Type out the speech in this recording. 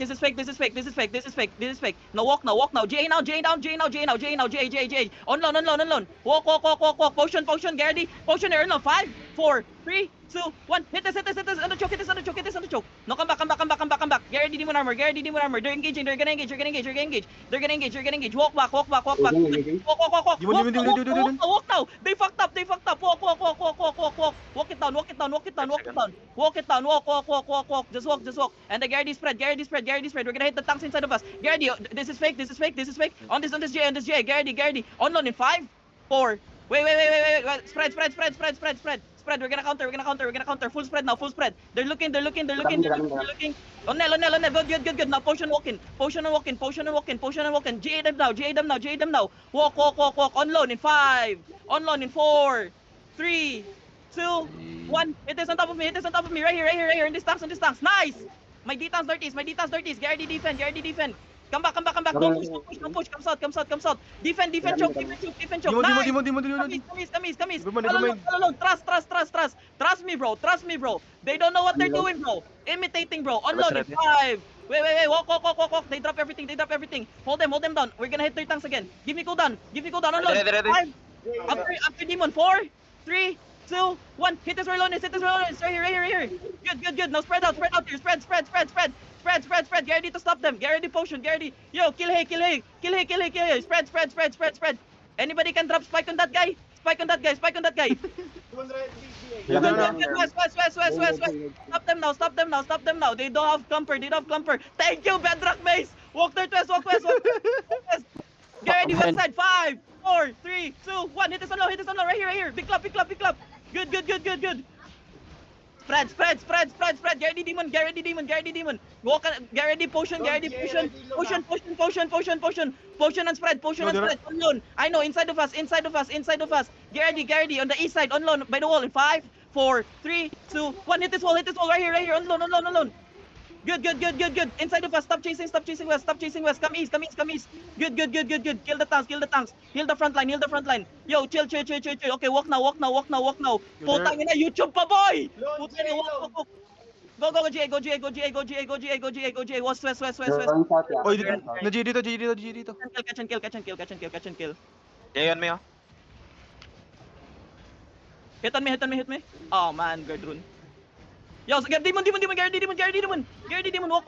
this is fake, this is fake, this is fake, this is fake, this is fake. Now walk now, walk now. GA now, GA down, GA now, GA now, GA now, GA, GA, GA. On loan, on loan, on loan. Walk, walk, walk, walk, walk. Potion, potion, Gardy. Potion, Earl now. 5, 4, 3, 2, 1. Hit this, hit this, hit this. On the choke, hit this, on the choke, hit this, on the choke. No, come back, come back, come back, come back, come back. Gardy, demon armor, Gardy, demon armor. They're engaging, they're gonna engage, they're gonna engage, they're gonna engage. They're gonna engage, they're gonna engage. Walk back, walk back, walk back. Walk, walk, walk, walk. Walk now. They fucked up, they fucked up. Walk, walk, walk, walk, walk, walk, walk. Walk it down, walk it down, walk it down, walk it down. Walk it down, walk, walk, walk, walk, walk. Just walk, just walk. And the Gardy spread, Gardy spread, Gardy spread. We're gonna hit the tanks inside of us. Gardy, this is fake, this is fake, this is fake. On this J, on this J. Gardy, Gardy. On loan in 5, 4. Wait. Spread. Spread. We're gonna counter. Full spread now, full spread. They're looking. On Nel. Good. Now potion walk in. GA them now. Walk. On loan in 5. On loan in 4, 3, 2, 1. It is on top of me. Right here. In this tanks. Nice. My D-tanks dirties. Gardy defend. Come back. Don't push. Comes out. Defend, choke. Kamis. Alone. Trust me, bro. They don't know what they're doing, bro. Imitating, bro. Unload in 5. Wait. Walk. They drop everything. Hold them down. We're gonna hit their tanks again. Give me cooldown. Unload. Ready. 5. After demon. 4, 3, 2, 1. Hit this Royalonis. Right here. Good. Now spread out here. Spread. Gardy to stop them. Gardy potion. Yo, kill hey. Spread. Anybody can drop spike on that guy. Spike on that guy. West. Stop them now. They don't have clumper. Thank you, Bedrock Mace. Walk west. Gardy west side. 5, 4, 3, 2, 1. Hit this on low. Right here. Big club. Good. Spread. Gardy demon. Walk. Gardy potion. Potion and spread. On loan. I know, inside of us. Gardy on the east side. On loan by the wall in 5, 4, 3, 2, 1. Hit this wall. Right here. On loan. Good. Inside of us. Stop chasing west. Come east. Good. Kill the tanks. Heal the front line. Yo, chill. Okay, walk now. Putang ina, YouTube pa, boy! Putang ina, walk. Go, GA. West. Oy, na-G dito. Catch and kill. Jay on me, oh. Hit me. Oh, man, Gardrun. Yo, Gardy demon. Gardy demon. Walk.